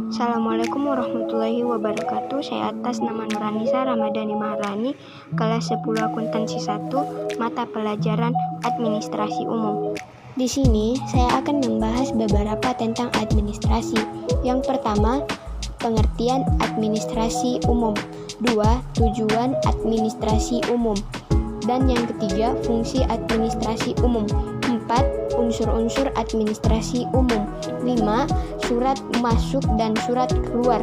Assalamualaikum warahmatullahi wabarakatuh. Saya atas nama Nuranisa Ramadhani Maharani, kelas 10 akuntansi 1, mata pelajaran administrasi umum. Di sini saya akan membahas beberapa tentang administrasi. Yang pertama, pengertian administrasi umum. 2. Tujuan administrasi umum. Dan yang ketiga, fungsi administrasi umum. 4. Unsur-unsur administrasi umum. 5. Surat masuk dan surat keluar.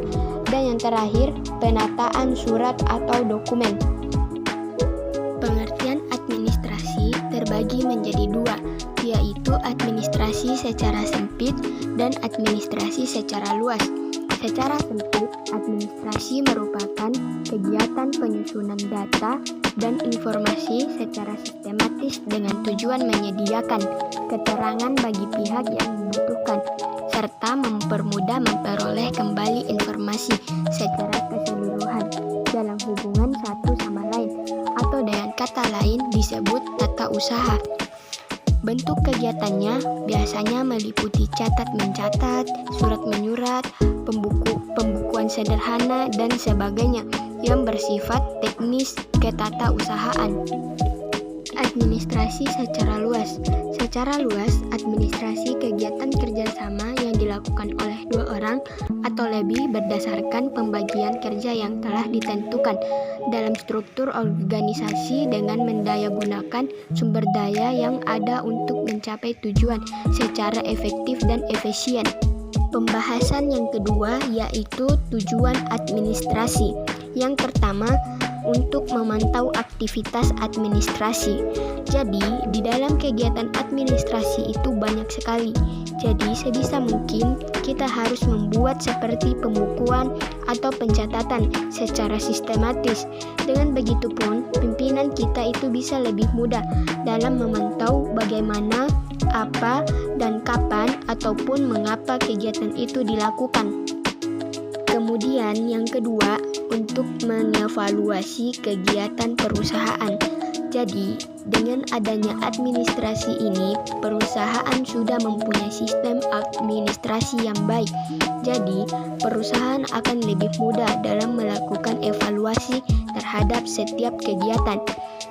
Dan yang terakhir, penataan surat atau dokumen. Pengertian administrasi terbagi menjadi dua, yaitu administrasi secara sempit dan administrasi secara luas. Secara sempit, administrasi merupakan kegiatan penyusunan data dan informasi secara sistematis dengan tujuan menyediakan keterangan bagi pihak yang membutuhkan, serta mempermudah memperoleh kembali informasi secara keseluruhan dalam hubungan satu sama lain, atau dengan kata lain disebut tata usaha. Bentuk kegiatannya biasanya meliputi catat-mencatat, surat-menyurat, pembukuan sederhana, dan sebagainya yang bersifat teknis ketatausahaan. Administrasi secara luas. Secara luas, administrasi kegiatan kerjasama yang dilakukan oleh dua orang atau lebih berdasarkan pembagian kerja yang telah ditentukan dalam struktur organisasi dengan mendayagunakan sumber daya yang ada untuk mencapai tujuan secara efektif dan efisien. Pembahasan yang kedua yaitu tujuan administrasi. Yang pertama, untuk memantau aktivitas administrasi. Jadi, di dalam kegiatan administrasi itu banyak sekali. Jadi, sebisa mungkin kita harus membuat seperti pembukuan atau pencatatan secara sistematis. Dengan begitu pun, pimpinan kita itu bisa lebih mudah dalam memantau bagaimana, apa, dan kapan ataupun mengapa kegiatan itu dilakukan. Kemudian yang kedua, untuk mengevaluasi kegiatan perusahaan. Jadi, dengan adanya administrasi ini, perusahaan sudah mempunyai sistem administrasi yang baik. Jadi, perusahaan akan lebih mudah dalam melakukan evaluasi terhadap setiap kegiatan,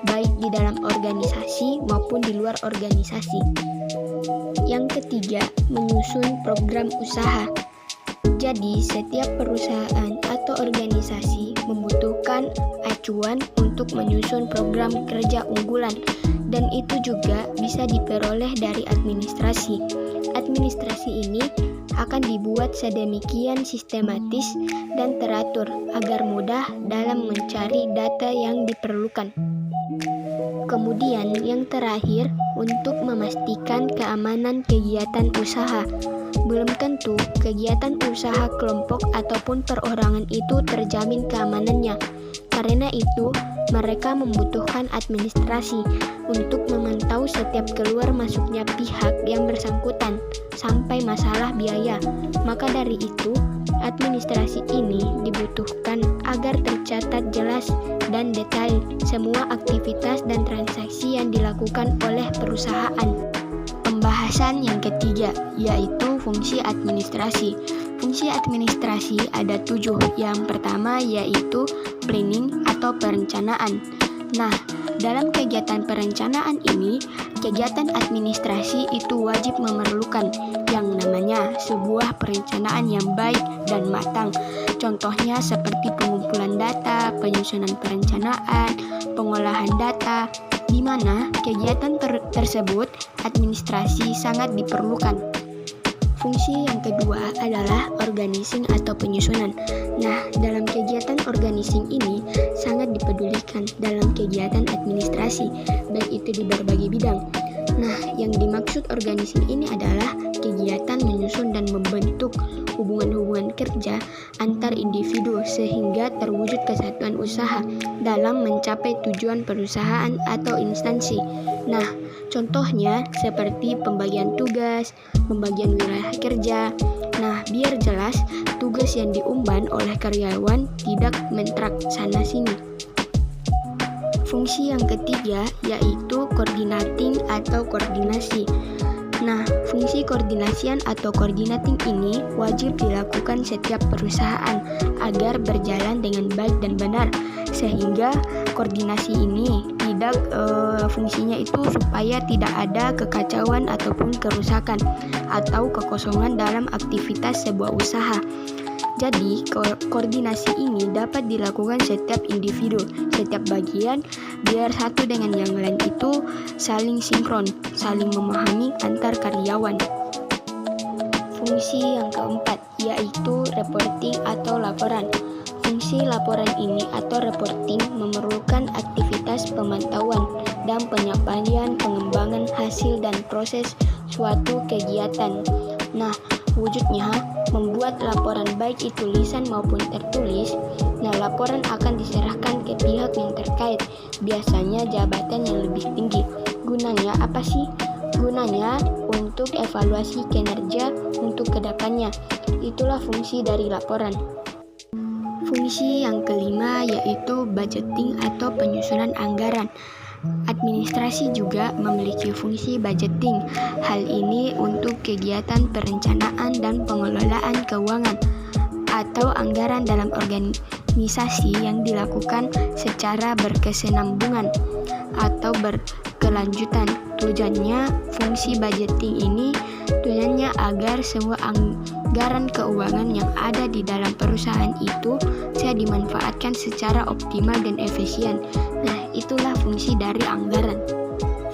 baik di dalam organisasi maupun di luar organisasi. Yang ketiga, menyusun program usaha. Jadi, setiap perusahaan atau organisasi membutuhkan acuan untuk menyusun program kerja unggulan, dan itu juga bisa diperoleh dari administrasi. Administrasi ini akan dibuat sedemikian sistematis dan teratur agar mudah dalam mencari data yang diperlukan. Kemudian yang terakhir, untuk memastikan keamanan kegiatan usaha. Belum tentu kegiatan usaha kelompok ataupun perorangan itu terjamin keamanannya. Karena itu, mereka membutuhkan administrasi untuk memantau setiap keluar masuknya pihak yang bersangkutan sampai masalah biaya. Maka dari itu, administrasi ini dibutuhkan agar tercatat jelas dan detail semua aktivitas dan transaksi yang dilakukan oleh perusahaan. Pembahasan yang ketiga yaitu fungsi administrasi. Fungsi administrasi ada 7. Yang pertama yaitu planning atau perencanaan. Nah, dalam kegiatan perencanaan ini, kegiatan administrasi itu wajib memerlukan yang namanya sebuah perencanaan yang baik dan matang. Contohnya seperti pengumpulan data, penyusunan perencanaan, pengolahan data, di mana kegiatan tersebut administrasi sangat diperlukan. Fungsi yang kedua adalah organizing atau penyusunan. Nah, dalam kegiatan organizing ini sangat dipedulikan dalam kegiatan administrasi, baik itu di berbagai bidang. Nah, yang dimaksud organizing ini adalah kegiatan menyusun dan membentuk hubungan-hubungan kerja antar individu sehingga terwujud kesatuan usaha dalam mencapai tujuan perusahaan atau instansi. Nah, contohnya seperti pembagian tugas, pembagian wilayah kerja. Nah, biar jelas tugas yang diemban oleh karyawan tidak mentrak sana-sini. Fungsi yang ketiga yaitu coordinating atau koordinasi. Nah, fungsi koordinasian atau coordinating ini wajib dilakukan setiap perusahaan agar berjalan dengan baik dan benar, sehingga koordinasi ini fungsinya itu supaya tidak ada kekacauan ataupun kerusakan atau kekosongan dalam aktivitas sebuah usaha. Jadi, koordinasi ini dapat dilakukan setiap individu, setiap bagian, biar satu dengan yang lain itu saling sinkron, saling memahami antar karyawan. Fungsi yang keempat, yaitu reporting atau laporan. Fungsi laporan ini atau reporting memerlukan aktivitas pemantauan dan penyampaian pengembangan hasil dan proses suatu kegiatan. Nah, wujudnya membuat laporan baik itu lisan maupun tertulis. Nah, laporan akan diserahkan ke pihak yang terkait, biasanya jabatan yang lebih tinggi. Gunanya apa sih? Gunanya untuk evaluasi kinerja untuk kedepannya. Itulah fungsi dari laporan. Fungsi yang kelima yaitu budgeting atau penyusunan anggaran. Administrasi juga memiliki fungsi budgeting. Hal ini untuk kegiatan perencanaan dan pengelolaan keuangan atau anggaran dalam organisasi yang dilakukan secara berkesinambungan atau berkelanjutan. Tujuannya fungsi budgeting ini tujuannya agar semua anggaran keuangan yang ada di dalam perusahaan itu bisa dimanfaatkan secara optimal dan efisien. Nah, itulah fungsi dari anggaran.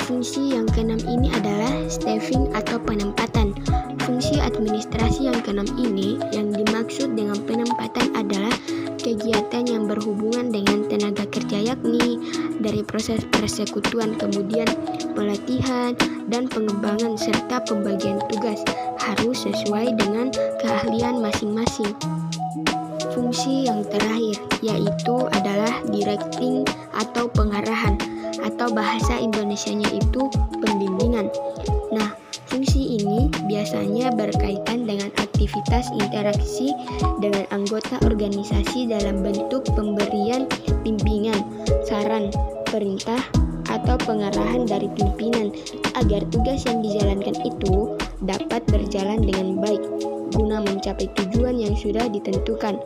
Fungsi yang keenam ini adalah staffing atau penempatan. Fungsi administrasi yang keenam ini yang dimaksud dengan penempatan adalah kegiatan yang berhubungan dengan tenaga kerja, yakni dari proses persekutuan, kemudian pelatihan dan pengembangan serta pembagian tugas harus sesuai dengan keahlian masing-masing. Fungsi yang terakhir yaitu adalah directing atau pengarahan, atau bahasa Indonesianya itu pembimbingan. Nah, fungsi ini biasanya berkaitan dengan aktivitas interaksi dengan anggota organisasi dalam bentuk pemberian bimbingan, saran, perintah, atau pengarahan dari pimpinan agar tugas yang dijalankan itu dapat berjalan dengan baik guna mencapai tujuan yang sudah ditentukan.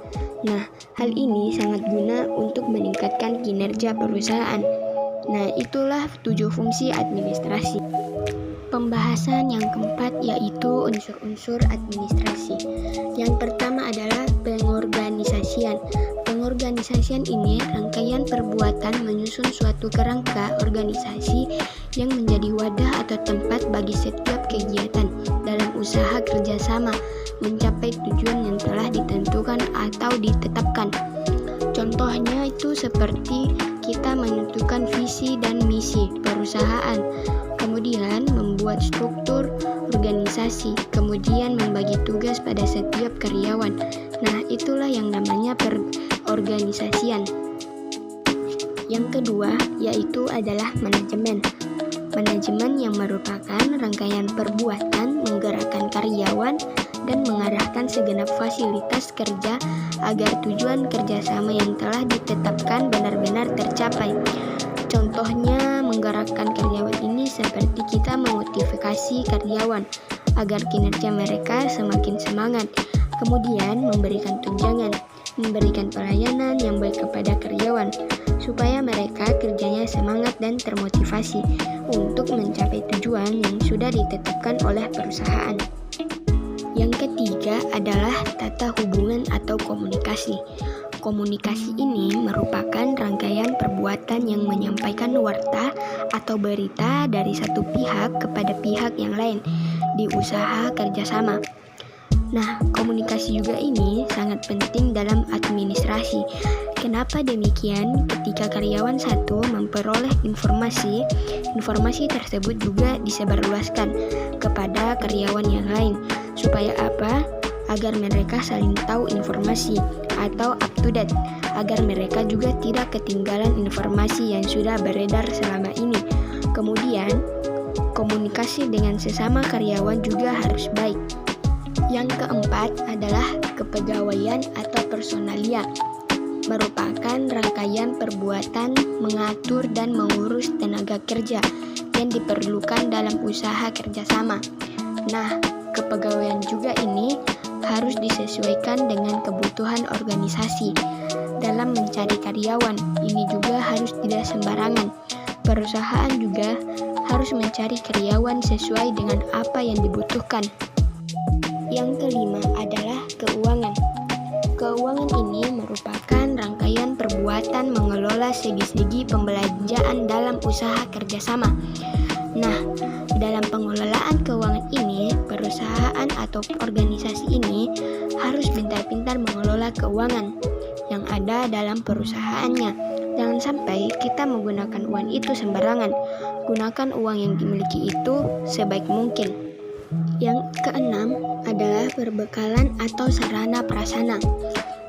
Nah, hal ini sangat guna untuk meningkatkan kinerja perusahaan. Nah, itulah 7 fungsi administrasi. Pembahasan yang keempat yaitu unsur-unsur administrasi. Yang pertama adalah pengorganisasian. Pengorganisasian ini rangkaian perbuatan menyusun suatu kerangka organisasi yang menjadi wadah atau tempat bagi setiap kegiatan dalam usaha kerjasama mencapai tujuan yang telah ditentukan atau ditetapkan. Contohnya itu seperti kita menentukan visi dan misi perusahaan, kemudian membuat struktur organisasi, kemudian membagi tugas pada setiap karyawan. Nah, itulah yang namanya perorganisasian. Yang kedua yaitu adalah manajemen. Manajemen yang merupakan rangkaian perbuatan menggerakkan karyawan dan mengarahkan segenap fasilitas kerja agar tujuan kerjasama yang telah ditetapkan benar-benar tercapai. Contohnya menggerakkan karyawan ini seperti kita memotivasi karyawan agar kinerja mereka semakin semangat, kemudian memberikan tunjangan, memberikan pelayanan yang baik kepada karyawan supaya mereka kerjanya semangat dan termotivasi untuk mencapai tujuan yang sudah ditetapkan oleh perusahaan. Yang ketiga adalah tata hubungan atau komunikasi. Komunikasi ini merupakan rangkaian perbuatan yang menyampaikan warta atau berita dari satu pihak kepada pihak yang lain di usaha kerjasama. Nah, komunikasi juga ini sangat penting dalam administrasi. Kenapa demikian? Ketika karyawan satu memperoleh informasi tersebut juga disebarluaskan kepada karyawan yang lain. Supaya apa? Agar mereka saling tahu informasi atau up to date, agar mereka juga tidak ketinggalan informasi yang sudah beredar selama ini. Kemudian, komunikasi dengan sesama karyawan juga harus baik. Yang keempat adalah kepegawaian atau personalia, merupakan rangkaian perbuatan mengatur dan mengurus tenaga kerja yang diperlukan dalam usaha kerjasama. Nah, kepegawaian juga ini harus disesuaikan dengan kebutuhan organisasi. Dalam mencari karyawan, ini juga harus tidak sembarangan. Perusahaan juga harus mencari karyawan sesuai dengan apa yang dibutuhkan. Yang kelima adalah keuangan. Keuangan ini merupakan rangkaian perbuatan mengelola segi-segi pembelanjaan dalam usaha kerjasama. Nah, dalam pengelolaan keuangan ini, perusahaan atau organisasi ini harus pintar-pintar mengelola keuangan yang ada dalam perusahaannya. Jangan sampai kita menggunakan uang itu sembarangan. Gunakan uang yang dimiliki itu sebaik mungkin. Yang keenam adalah perbekalan atau sarana prasarana.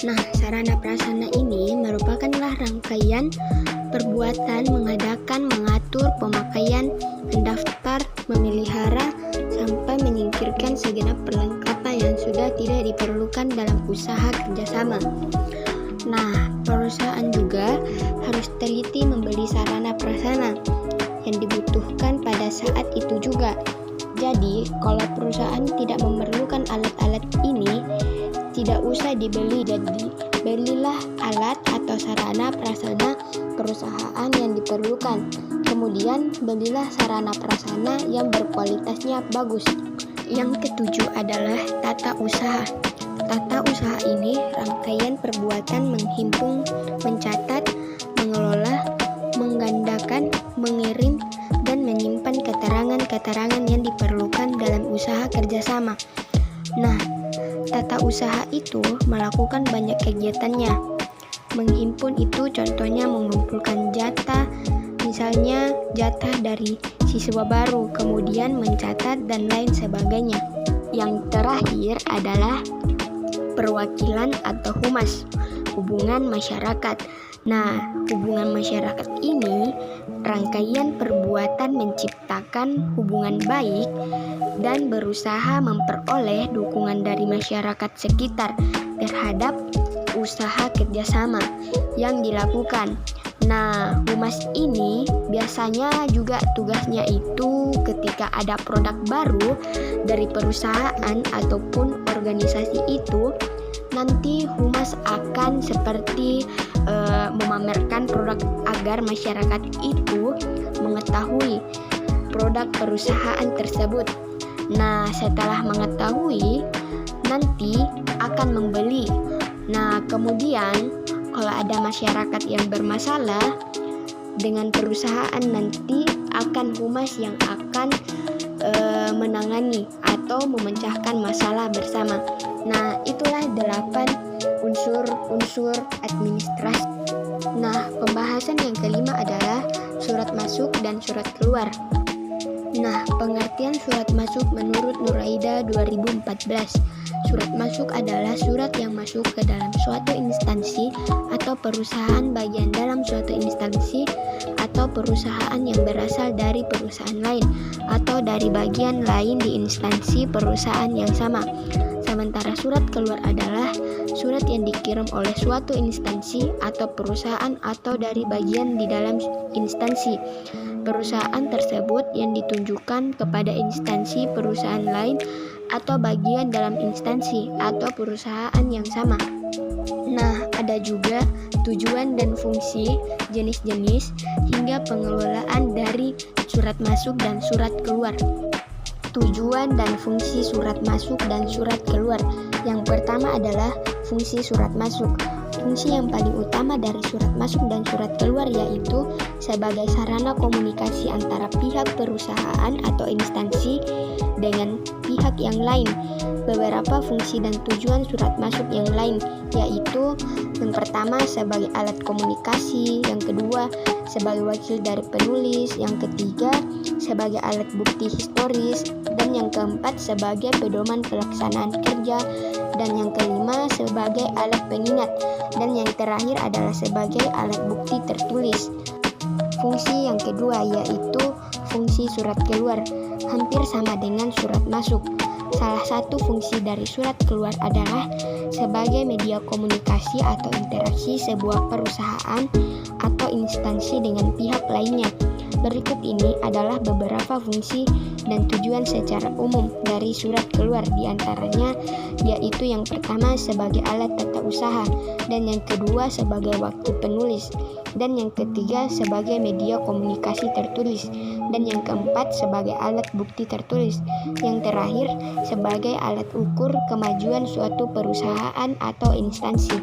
Nah, sarana prasarana ini merupakanlah rangkaian perbuatan mengadakan, mengatur, pemakaian, mendaftar, memelihara, sampai menyingkirkan segenap perlengkapan yang sudah tidak diperlukan dalam usaha kerjasama. Nah, perusahaan juga harus teliti membeli sarana prasarana yang dibutuhkan pada saat itu juga. Jadi, kalau perusahaan tidak memerlukan alat-alat ini, tidak usah dibeli. Jadi, belilah alat atau sarana prasarana perusahaan yang diperlukan. Kemudian, belilah sarana prasarana yang berkualitasnya bagus. Yang ketujuh adalah tata usaha. Tata usaha ini rangkaian perbuatan menghimpun, mencatat, mengelola, menggandakan, mengirim, dan menyimpan keterangan-keterangan yang diperlukan dalam usaha kerjasama. Nah, tata usaha itu melakukan banyak kegiatannya. Menghimpun itu contohnya mengumpulkan jatah, misalnya jatah dari siswa baru, kemudian mencatat dan lain sebagainya. Yang terakhir adalah perwakilan atau humas, hubungan masyarakat. Nah, hubungan masyarakat ini rangkaian perbuatan menciptakan hubungan baik dan berusaha memperoleh dukungan dari masyarakat sekitar terhadap usaha kerjasama yang dilakukan. Nah, humas ini biasanya juga tugasnya itu ketika ada produk baru dari perusahaan ataupun organisasi itu, nanti humas akan seperti memamerkan produk agar masyarakat itu mengetahui produk perusahaan tersebut. Nah, setelah mengetahui, nanti akan membeli. Nah, kemudian kalau ada masyarakat yang bermasalah dengan perusahaan, nanti akan humas yang akan menangani atau memecahkan masalah bersama. Nah, itulah 8 unsur administrasi. Nah, pembahasan yang kelima adalah surat masuk dan surat keluar. Nah, pengertian surat masuk menurut Nuraida 2014. Surat masuk adalah surat yang masuk ke dalam suatu instansi atau perusahaan, bagian dalam suatu instansi atau perusahaan yang berasal dari perusahaan lain atau dari bagian lain di instansi perusahaan yang sama. Sementara surat keluar adalah surat yang dikirim oleh suatu instansi atau perusahaan atau dari bagian di dalam instansi perusahaan tersebut yang ditunjukkan kepada instansi perusahaan lain atau bagian dalam instansi atau perusahaan yang sama. Nah, ada juga tujuan dan fungsi, jenis-jenis, hingga pengelolaan dari surat masuk dan surat keluar. Tujuan dan fungsi surat masuk dan surat keluar. Yang pertama adalah fungsi surat masuk. Fungsi yang paling utama dari surat masuk dan surat keluar yaitu sebagai sarana komunikasi antara pihak perusahaan atau instansi dengan pihak yang lain. Beberapa fungsi dan tujuan surat masuk yang lain yaitu yang pertama sebagai alat komunikasi, yang kedua sebagai wakil dari penulis, yang ketiga sebagai alat bukti historis, dan yang keempat sebagai pedoman pelaksanaan kerja, dan yang kelima sebagai alat pengingat, dan yang terakhir adalah sebagai alat bukti tertulis. Fungsi yang kedua yaitu fungsi surat keluar, hampir sama dengan surat masuk. Salah satu fungsi dari surat keluar adalah sebagai media komunikasi atau interaksi sebuah perusahaan atau instansi dengan pihak lainnya. Berikut ini adalah beberapa fungsi dan tujuan secara umum dari surat keluar, diantaranya yaitu yang pertama sebagai alat tata usaha, dan yang kedua sebagai wakil penulis, dan yang ketiga sebagai media komunikasi tertulis, dan yang keempat sebagai alat bukti tertulis, yang terakhir sebagai alat ukur kemajuan suatu perusahaan atau instansi.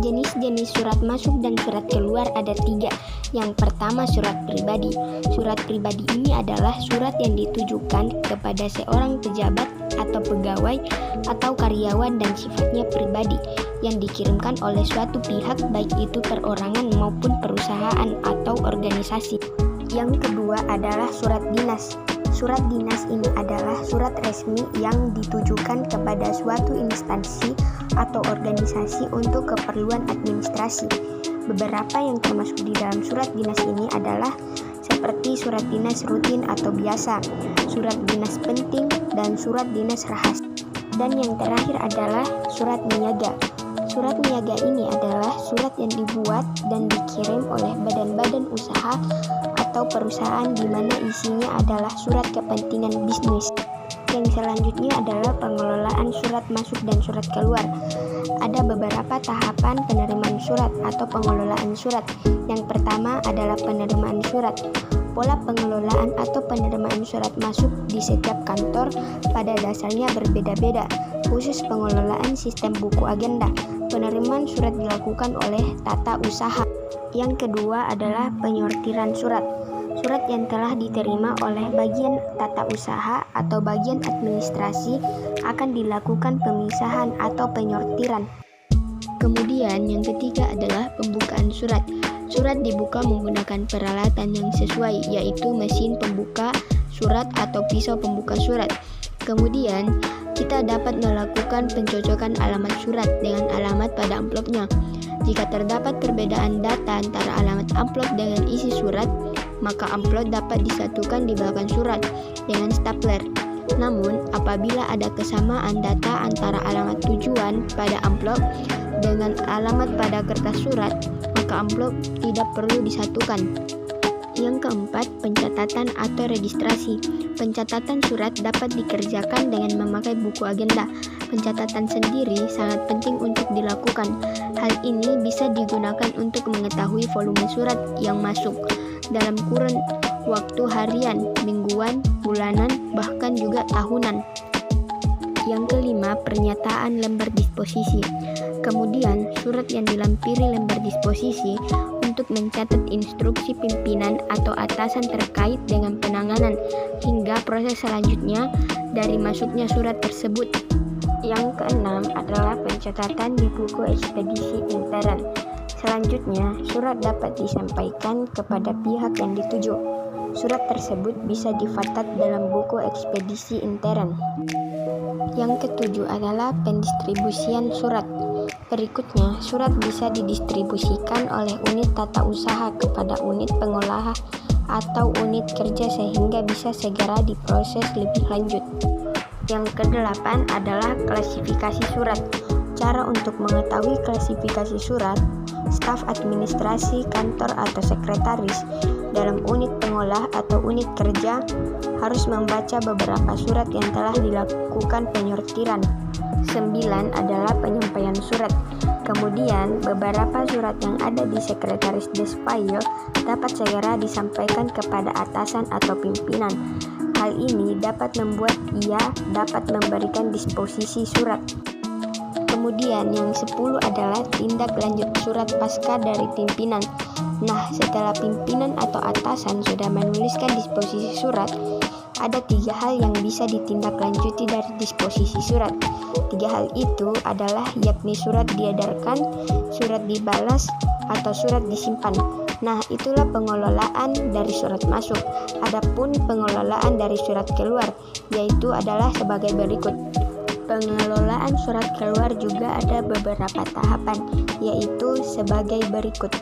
Jenis-jenis surat masuk dan surat keluar ada 3. Yang pertama, surat pribadi. Surat pribadi ini adalah surat yang ditujukan kepada seorang pejabat atau pegawai atau karyawan dan sifatnya pribadi, yang dikirimkan oleh suatu pihak, baik itu perorangan maupun perusahaan atau organisasi. Yang kedua adalah surat dinas. Surat dinas ini adalah surat resmi yang ditujukan kepada suatu instansi atau organisasi untuk keperluan administrasi. Beberapa yang termasuk di dalam surat dinas ini adalah seperti surat dinas rutin atau biasa, surat dinas penting, dan surat dinas rahasia. Dan yang terakhir adalah surat niaga. Surat niaga ini adalah surat yang dibuat dan dikirim oleh badan-badan usaha atau perusahaan di mana isinya adalah surat kepentingan bisnis. Yang selanjutnya adalah pengelolaan surat masuk dan surat keluar. Ada beberapa tahapan penerimaan surat atau pengelolaan surat. Yang pertama adalah penerimaan surat. Pola pengelolaan atau penerimaan surat masuk di setiap kantor pada dasarnya berbeda-beda, khusus pengelolaan sistem buku agenda. Penerimaan surat dilakukan oleh tata usaha. Yang kedua adalah penyortiran surat. Surat yang telah diterima oleh bagian tata usaha atau bagian administrasi akan dilakukan pemisahan atau penyortiran. Kemudian yang ketiga adalah pembukaan surat. Surat dibuka menggunakan peralatan yang sesuai, yaitu mesin pembuka surat atau pisau pembuka surat. Kemudian kita dapat melakukan pencocokan alamat surat dengan alamat pada amplopnya. Jika terdapat perbedaan data antara alamat amplop dengan isi surat, maka amplop dapat disatukan di belakang surat dengan stapler. Namun, apabila ada kesamaan data antara alamat tujuan pada amplop dengan alamat pada kertas surat, maka amplop tidak perlu disatukan. Yang keempat, pencatatan atau registrasi. Pencatatan surat dapat dikerjakan dengan memakai buku agenda. Pencatatan sendiri sangat penting untuk dilakukan. Hal ini bisa digunakan untuk mengetahui volume surat yang masuk dalam kurun waktu harian, mingguan, bulanan, bahkan juga tahunan. Yang kelima, pernyataan lembar disposisi. Kemudian, surat yang dilampiri lembar disposisi untuk mencatat instruksi pimpinan atau atasan terkait dengan penanganan hingga proses selanjutnya dari masuknya surat tersebut. Yang keenam adalah pencatatan di buku ekspedisi intern. Selanjutnya, surat dapat disampaikan kepada pihak yang dituju. Surat tersebut bisa dicatat dalam buku ekspedisi intern. Yang ketujuh adalah pendistribusian surat. Berikutnya, surat bisa didistribusikan oleh unit tata usaha kepada unit pengolah atau unit kerja sehingga bisa segera diproses lebih lanjut. Yang kedelapan adalah klasifikasi surat. Cara untuk mengetahui klasifikasi surat, staf administrasi kantor atau sekretaris dalam unit pengolah atau unit kerja harus membaca beberapa surat yang telah dilakukan penyortiran. 9 adalah penyampaian surat. Kemudian, beberapa surat yang ada di sekretaris desk file dapat segera disampaikan kepada atasan atau pimpinan. Hal ini dapat membuat ia dapat memberikan disposisi surat. Kemudian yang 10 adalah tindak lanjut surat pasca dari pimpinan. Nah, setelah pimpinan atau atasan sudah menuliskan disposisi surat, ada 3 hal yang bisa ditindaklanjuti dari disposisi surat. 3 hal itu adalah yakni surat diedarkan, surat dibalas, atau surat disimpan. Nah, itulah pengelolaan dari surat masuk. Adapun pengelolaan dari surat keluar, yaitu adalah sebagai berikut. Pengelolaan surat keluar juga ada beberapa tahapan, yaitu sebagai berikut.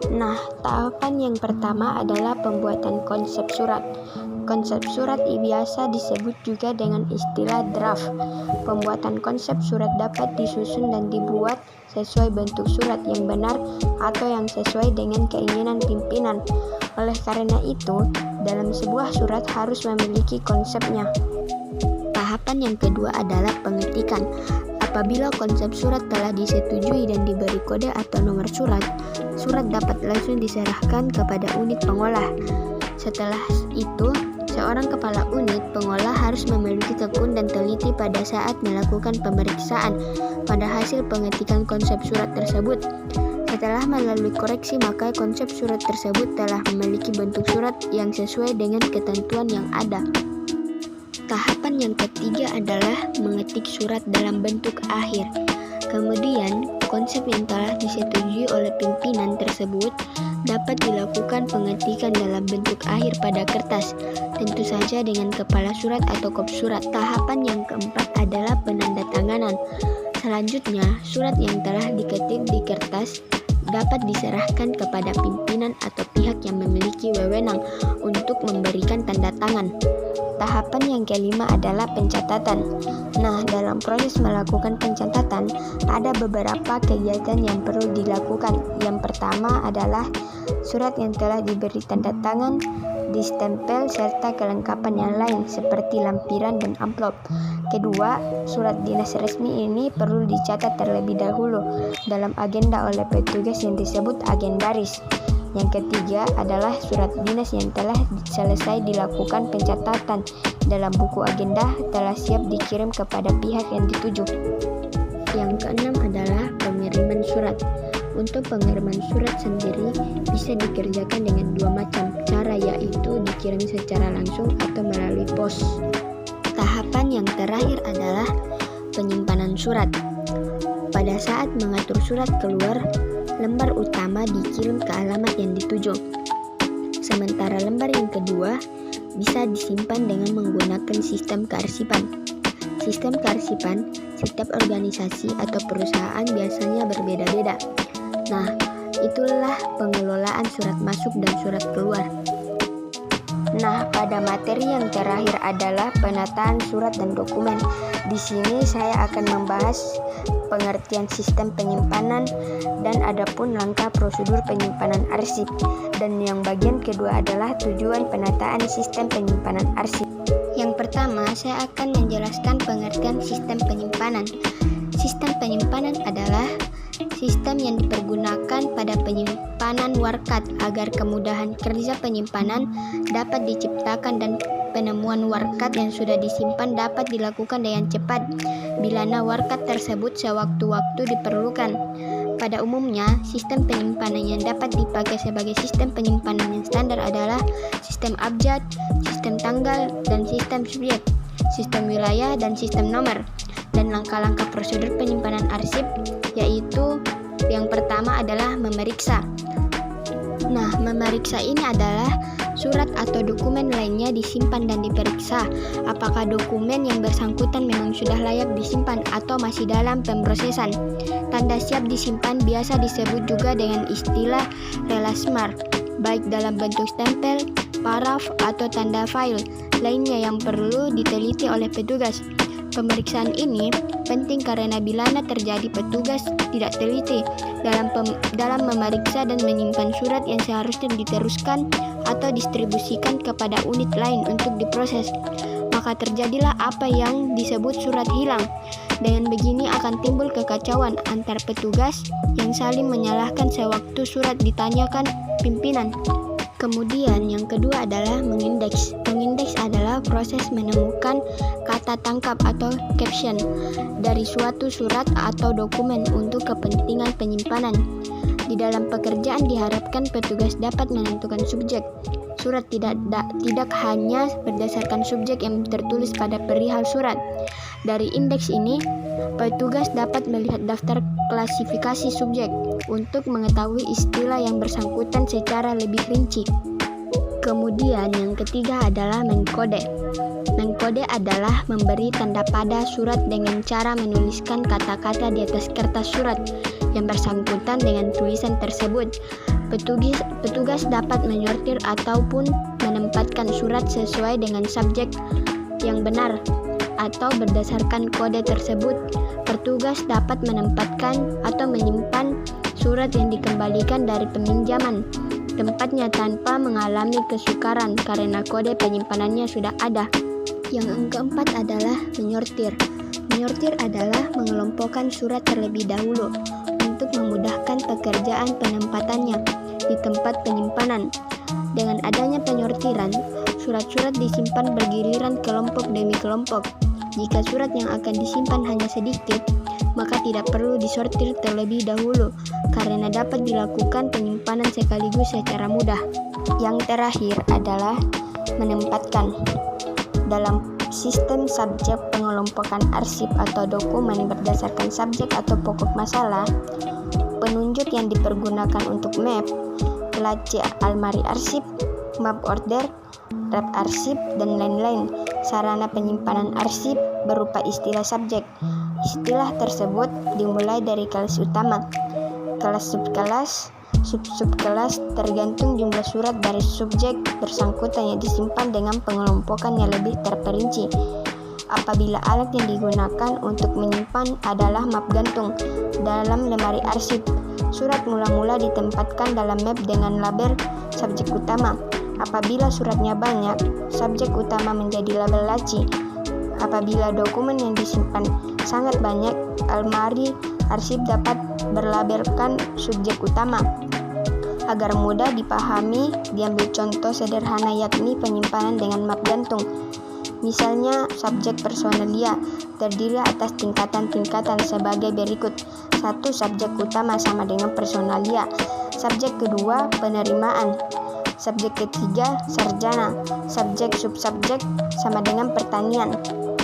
Nah, tahapan yang pertama adalah pembuatan konsep surat. Konsep surat biasa disebut juga dengan istilah draft. Pembuatan konsep surat dapat disusun dan dibuat sesuai bentuk surat yang benar atau yang sesuai dengan keinginan pimpinan. Oleh karena itu, dalam sebuah surat harus memiliki konsepnya. Tahapan yang kedua adalah pengetikan. Apabila konsep surat telah disetujui dan diberi kode atau nomor surat, surat dapat langsung diserahkan kepada unit pengolah. Setelah itu, seorang kepala unit pengolah harus memiliki tekun dan teliti pada saat melakukan pemeriksaan pada hasil pengetikan konsep surat tersebut. Setelah melalui koreksi, maka konsep surat tersebut telah memiliki bentuk surat yang sesuai dengan ketentuan yang ada. Tahapan yang ketiga adalah mengetik surat dalam bentuk akhir. Kemudian, konsep yang telah disetujui oleh pimpinan tersebut dapat dilakukan pengetikan dalam bentuk akhir pada kertas, tentu saja dengan kepala surat atau kop surat. Tahapan yang keempat adalah penandatanganan. Selanjutnya, surat yang telah diketik di kertas dapat diserahkan kepada pimpinan atau pihak yang memiliki wewenang untuk memberikan tanda tangan. Tahapan yang kelima adalah pencatatan. Nah, dalam proses melakukan pencatatan, ada beberapa kegiatan yang perlu dilakukan. Yang pertama adalah surat yang telah diberi tanda tangan, distempel, serta kelengkapan yang lain seperti lampiran dan amplop. Kedua, surat dinas resmi ini perlu dicatat terlebih dahulu dalam agenda oleh petugas yang disebut agendaris. Yang ketiga adalah surat dinas yang telah selesai dilakukan pencatatan dalam buku agenda telah siap dikirim kepada pihak yang dituju. Yang keenam adalah pengiriman surat. Untuk pengiriman surat sendiri bisa dikerjakan dengan dua macam cara, yaitu dikirim secara langsung atau melalui pos. Tahapan yang terakhir adalah penyimpanan surat. Pada saat mengatur surat keluar, lembar utama dikirim ke alamat yang dituju. Sementara lembar yang kedua bisa disimpan dengan menggunakan sistem kearsipan. Sistem kearsipan setiap organisasi atau perusahaan biasanya berbeda-beda. Nah, itulah pengelolaan surat masuk dan surat keluar. Nah, pada materi yang terakhir adalah penataan surat dan dokumen. Di sini saya akan membahas pengertian sistem penyimpanan dan adapun langkah prosedur penyimpanan arsip. Dan yang bagian kedua adalah tujuan penataan sistem penyimpanan arsip. Yang pertama, saya akan menjelaskan pengertian sistem penyimpanan. Sistem penyimpanan adalah sistem yang dipergunakan pada penyimpanan warkat agar kemudahan kerja penyimpanan dapat diciptakan dan penemuan warkat yang sudah disimpan dapat dilakukan dengan cepat bila warkat tersebut sewaktu-waktu diperlukan. Pada umumnya, sistem penyimpanan yang dapat dipakai sebagai sistem penyimpanan yang standar adalah sistem abjad, sistem tanggal, dan sistem subjek, sistem wilayah, dan sistem nomor. Dan langkah-langkah prosedur penyimpanan arsip yaitu yang pertama adalah memeriksa. Nah, memeriksa ini adalah surat atau dokumen lainnya disimpan dan diperiksa apakah dokumen yang bersangkutan memang sudah layak disimpan atau masih dalam pemrosesan. Tanda siap disimpan biasa disebut juga dengan istilah relasmar, baik dalam bentuk stempel, paraf, atau tanda file lainnya yang perlu diteliti oleh petugas. Pemeriksaan ini penting karena bila terjadi petugas tidak teliti dalam memeriksa dan menyimpan surat yang seharusnya diteruskan atau distribusikan kepada unit lain untuk diproses, maka terjadilah apa yang disebut surat hilang. Dengan begini akan timbul kekacauan antar petugas yang saling menyalahkan sewaktu surat ditanyakan pimpinan. Kemudian yang kedua adalah mengindeks. Mengindeks adalah proses menemukan kata tangkap atau caption dari suatu surat atau dokumen untuk kepentingan penyimpanan. Di dalam pekerjaan diharapkan petugas dapat menentukan subjek. Surat tidak hanya berdasarkan subjek yang tertulis pada perihal surat. Dari indeks ini, petugas dapat melihat daftar klasifikasi subjek untuk mengetahui istilah yang bersangkutan secara lebih rinci. Kemudian yang ketiga adalah mengkode. Mengkode adalah memberi tanda pada surat dengan cara menuliskan kata-kata di atas kertas surat yang bersangkutan dengan tulisan tersebut. Petugas dapat menyortir ataupun menempatkan surat sesuai dengan subjek yang benar, atau berdasarkan kode tersebut, petugas dapat menempatkan atau menyimpan surat yang dikembalikan dari peminjaman tempatnya tanpa mengalami kesukaran karena kode penyimpanannya sudah ada. Yang keempat adalah menyortir. Menyortir adalah mengelompokkan surat terlebih dahulu untuk memudahkan pekerjaan penempatannya di tempat penyimpanan. Dengan adanya penyortiran, surat-surat disimpan bergiliran kelompok demi kelompok. Jika surat yang akan disimpan hanya sedikit, maka tidak perlu disortir terlebih dahulu karena dapat dilakukan penyimpanan sekaligus secara mudah. Yang terakhir adalah menempatkan. Dalam sistem subjek pengelompokan arsip atau dokumen berdasarkan subjek atau pokok masalah, penunjuk yang dipergunakan untuk map, laci almari arsip, map order, rak arsip, dan lain-lain. Sarana penyimpanan arsip berupa istilah subjek. Istilah tersebut dimulai dari kelas utama, kelas subkelas, sub-subkelas tergantung jumlah surat dari subjek bersangkutan yang disimpan dengan pengelompokan yang lebih terperinci. Apabila alat yang digunakan untuk menyimpan adalah map gantung dalam lemari arsip, surat mula-mula ditempatkan dalam map dengan label subjek utama. Apabila suratnya banyak, subjek utama menjadi label laci. Apabila dokumen yang disimpan sangat banyak, almari arsip dapat berlabelkan subjek utama. Agar mudah dipahami, diambil contoh sederhana yakni penyimpanan dengan map gantung. Misalnya, subjek personalia terdiri atas tingkatan-tingkatan sebagai berikut. 1. Subjek utama sama dengan personalia. Subjek kedua, penerimaan. Subjek ketiga, sarjana. Subjek subsubjek sama dengan pertanian.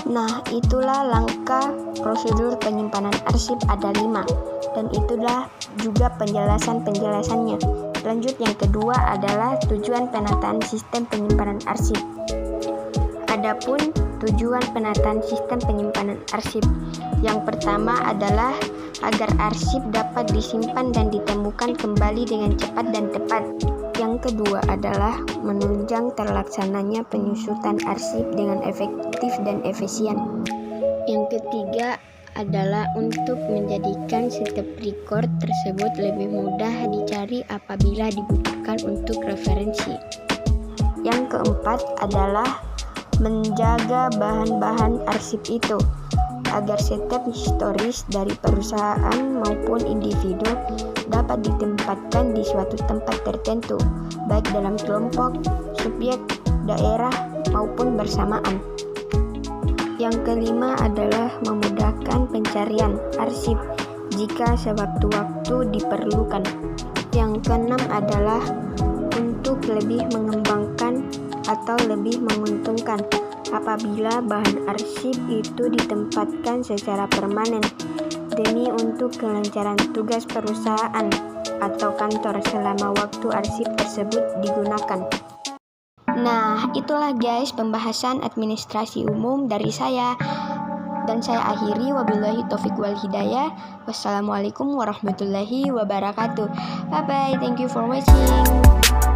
Nah, itulah langkah prosedur penyimpanan arsip ada 5. Dan itulah juga penjelasannya. Lanjut, yang kedua adalah tujuan penataan sistem penyimpanan arsip. Adapun tujuan penataan sistem penyimpanan arsip, yang pertama adalah agar arsip dapat disimpan dan ditemukan kembali dengan cepat dan tepat. Yang kedua adalah menunjang terlaksananya penyusutan arsip dengan efektif dan efisien. Yang ketiga adalah untuk menjadikan setiap record tersebut lebih mudah dicari apabila dibutuhkan untuk referensi. Yang keempat adalah menjaga bahan-bahan arsip itu agar setiap historis dari perusahaan maupun individu dapat ditempatkan di suatu tempat tertentu, baik dalam kelompok, subjek, daerah, maupun bersamaan. Yang kelima adalah memudahkan pencarian arsip jika sewaktu-waktu diperlukan. Yang keenam adalah untuk lebih mengembangkan atau lebih menguntungkan apabila bahan arsip itu ditempatkan secara permanen demi untuk kelancaran tugas perusahaan atau kantor selama waktu arsip tersebut digunakan. Nah, itulah guys pembahasan administrasi umum dari saya. Dan saya akhiri, wabillahi taufiq wal hidayah. Wassalamualaikum warahmatullahi wabarakatuh. Bye bye, thank you for watching.